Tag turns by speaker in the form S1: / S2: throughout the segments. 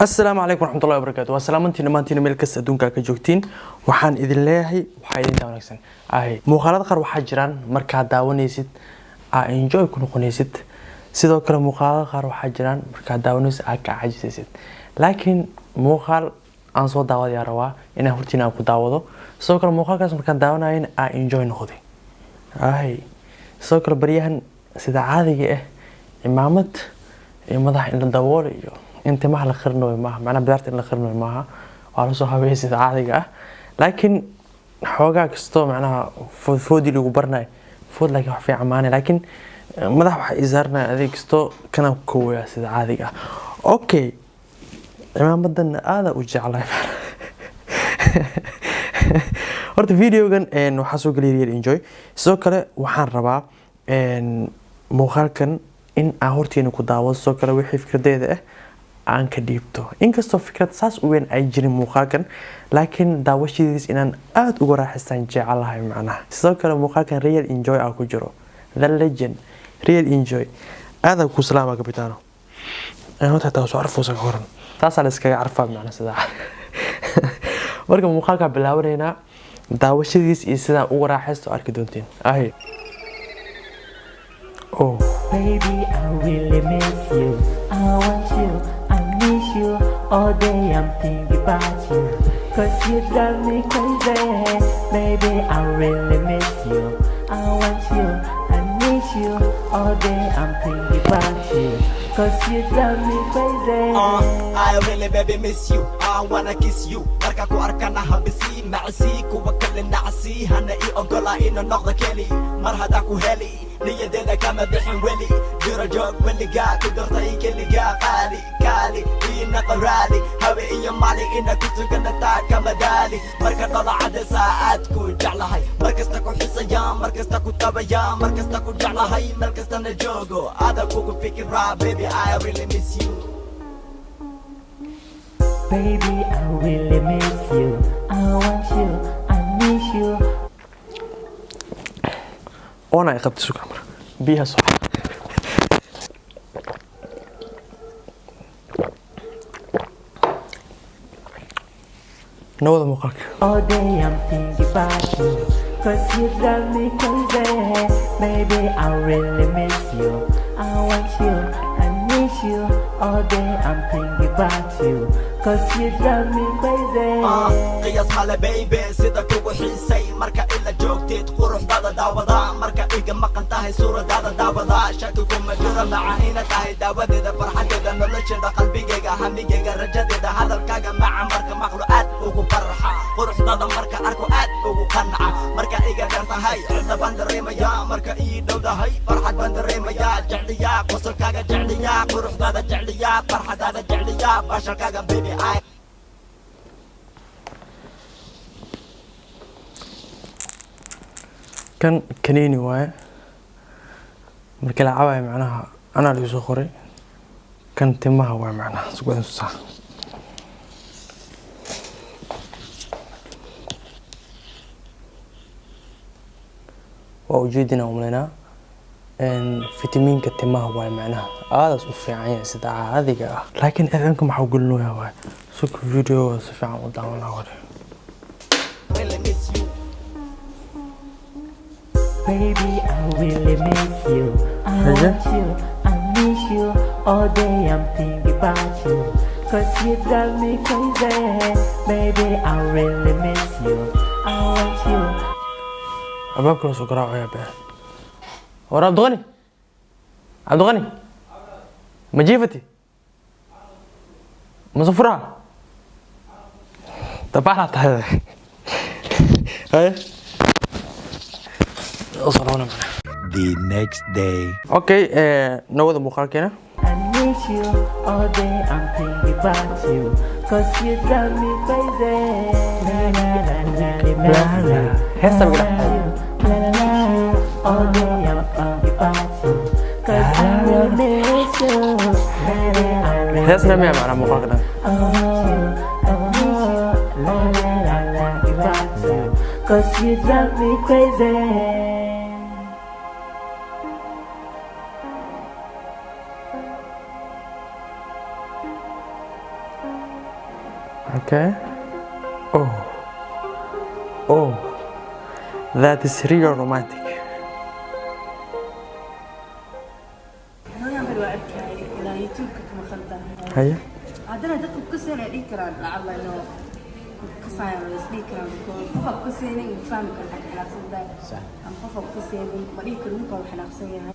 S1: السلام عليكم ورحمة الله وبركاته. وسلامتي نمانتي ميل كاس أدونك كجوجتين وحان إذن لهي وحايدين تاونكسن muuqaalada qaar waxaa jiraan markaad daawanaysid enjoy ku noqonaysid sidoo kale muuqaalada qaar waxaa jiraan markaad daawanaysid aad ka cajisaysid laakiin muuqaal aan soo daawadayaa rabaa inaan hortiina ku daawado sidoo kale muuqaalkaas markaan daawanayn enjoy noqday sidoo kale baryahan sida caadiga ah imaamad iyo madax in la daboolo iyo inta ma la qirnooy maaha macna bidaarta in la qirnooy maaha waa la soo habeeyay sida caadiga ah laakiin xoogaa kasto macnaha foodi lagu barnay food laakiin wax fiican maana laakiin madax waxa isaarnaa adeeg kasto kana kooya sida caadiga ah okay imaamadan aada u jeclahay horta videogan waxa soo galiyay enjoy sidoo kale waxaan rabaa muuqaalkan in aan horteena ku daawado sidoo kale wixii fikradeeda ah aan ka dhiibto inkastoo fikrad saas u weyn ay jirin muuqaalkan laakiin daawashadiis inaan aad uga raaxaystaan jecelahay macnaha sidoo kale muuqaalkan real enjoy ah ku jiro the legend real enjoy aad ku salaama kapitaano aan taa soo arfuusa ka horan taas la iskaga arfaa macnaha sida marka muuqaalka bilaabanayna daawashadiis iyo sida uga raaxaysto arki doonteen oh
S2: baby I really miss you I want you you all day I'm thinking about you cause you drive me crazy baby I really miss you I want you I need you all day I'm thinking about you cause you drive me crazy
S3: I really baby miss you I wanna kiss you marka ku arkana habisi macsi kuwa kale nacsi hana I ogola ina noqdo keli mar hada ku heli niyadeeda kama bixin weli jiro joog weliga ku dartay keliga qaali kaali ina qaraali hawe iyo mali ina ku sugana taa kama daali marka dhalacada saacad ku jeclahay markasta ku xisaya markasta ku tabaya markasta ku jeclahay markasta na joogo ada kugu fikira baby I really miss you
S2: baby I really miss you I want you I need you
S1: أنا أخذت سكر مرة بيها صح نوض مقالك
S2: all day I'm thinking about you cause you drive me crazy baby I really miss you I want you I need you all day I'm thinking about you cause you drive me crazy
S3: قياس ماله baby sida kugu xiisay marka ila joogteed quruxdaada daawada marka iga maqan tahay suuradaada daawada shaki kuma jiro macaanina tahay daawadeeda farxadeeda nolosheeda qalbigayga hamigayga rajadeeda hadalkaaga maca marka maqluucaad ugu farxa quruxdaada marka arko aad ugu qanca marka iga dheer tahay cidda baan dareemaya marka ii dhowdahay farxad baan dareemaya jecliyaa qosolkaaga jecliyaa quruxdaada jecliyaa farxadaada jecliyaa basharkaaga baby I
S1: كان كنيني واي مركي لعبها معناها أنا اللي سخري كان تمها واي معناها سقوط الساعة ووجودنا وملنا إن فيتامين كتمها واي معناها هذا صفي عين سدعة هذه لكن إذنكم حقول له يا واي سوق فيديو صفي عن ودعونا وري
S3: really miss you
S2: baby I really miss you I want you I need you all day I'm thinking about you cause you drive me crazy baby I really miss you I want you
S1: أباب كله سكراء يا بيه ورا عبد الغني عبد الغني مجيفتي مصفرة طب احنا هذا هاي وصلونا
S3: the next day
S1: اوكي نوض مخالك هنا
S2: I need you all day I'm thinking about you cause you drive me crazy la la la la la la
S1: هسه بقول
S2: la la la all day I'm thinking about you cause I really miss you la la la
S1: هسه نمي معنا مخالك ده
S2: la la la la about you cause you drive me crazy
S1: Okay. Oh, that is real romantic. هيا.
S4: عادنا دتك كسر عليك كران لعله إنه كسر يسليك كران خفق كسر يعني فاهم كان حق حلاق صح أم خفق كسر مريك المكان وحلاق سيها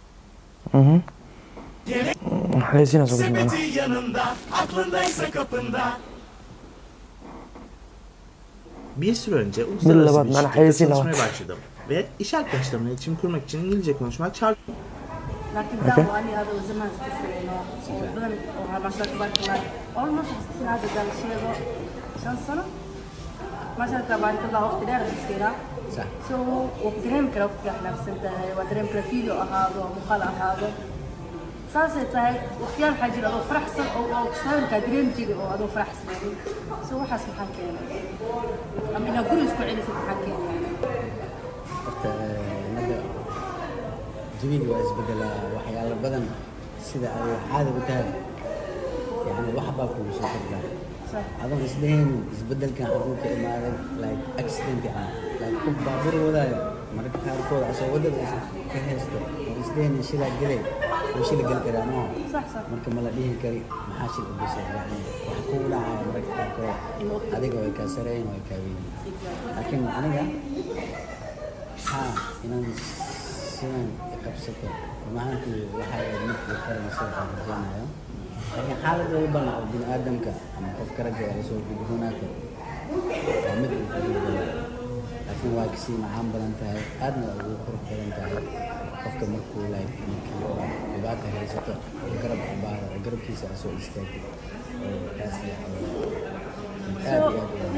S1: حليزين أزوج معنا
S5: Bir süre önce uluslararası bir şirkette çalışmaya başladım ve iş arkadaşlarımla iletişim kurmak için İngilizce konuşmak çağırdım.
S4: لكن ده وأني هذا زمان كسر إنه بدل وما شاء الله تبارك الله أول ما شفت هذا ده الشيء ده شن سنة ما شاء الله تبارك الله وقت ده رسينا صح سو وقتين كلا وقت إحنا بسنت ودريم كلا فيديو هذا ومقالة هذا ساسة تاي وقتين حاجة لو فرح سن أو شلون كدريم تيجي أو هذا فرح سن يعني سو حسب حكينا أمي نقول يسكو عيني في حكينا
S6: يعني جميل واسبدل وحياة بدن سيدا عادة بتاعي يعني واحد باكل وصوت الله هذا إسدين إسبدل كان حقوق إمارة like accident يعني like كوب بابور ولا مرة كار كود عشان وده كهسته إسدين يشيل الجلي ويشيل الجل كرامه
S4: صح
S6: مرة ملا ليه كري محاشي البشر يعني وحكوا لا مرة كار كود هذيك ويكسرين ويكابين لكن أنا جا إنه سنين qabsato macankii waxay mid la karanaysaa rajaynayo laakiin xaalad walba oo bini'aadamka ama qofka ragga ah soo gudbinaata waa mid uu ku gudbinayo laakiin waa kasii macaan badan tahay aadna ugu qurux badan tahay qofka markuu markii dhibaato haysato garab garabkiisa soo istaagay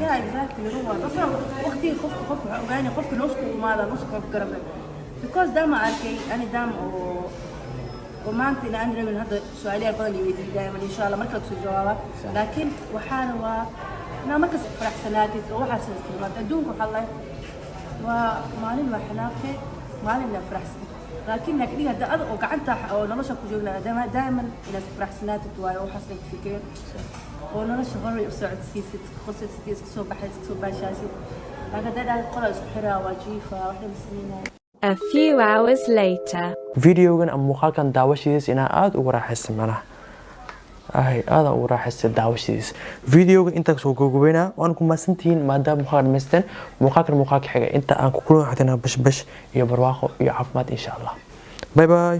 S4: yeah exactly هو أصلاً وقتي خف وقاني خفت نسكو وماذا نسكو قرب because دام أركي أنا دام وما أنت أنا من هذا سؤالي البدني يدي دائما إن شاء الله ما كنت جوابه لكن وحالة أنا ما كنت فرح سناتي وحاسس كلمات أدونك وحلا ومالين وحناقي مالين فرح لكن لكن هذا وقعدت أو نرشة كجولنا دائما إلى فرح سناتي تواي وحسنك فكر ونرشة غري وسعد سيست خصت ستيس كسو بحث كسو باشاسي لكن ده قرأ سحرة وجيفة وإحنا مسلمين.
S7: A few hours later.
S1: فيديوغان أم مقالكان داوشيديس إنا آد ugu raaxaysan macnaha aad ugu raaxaysan daawashadiis videoga inta soo gogobeena waan ku maasantiin maadaama muqaal meestan muuqaalka xiga inta aan ku kulmo xatana bash iyo barwaaqo iyo caafimaad insha Allah bye bye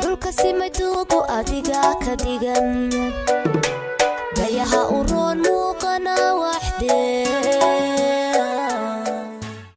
S8: dhulka si maduuqu adiga ka dhigan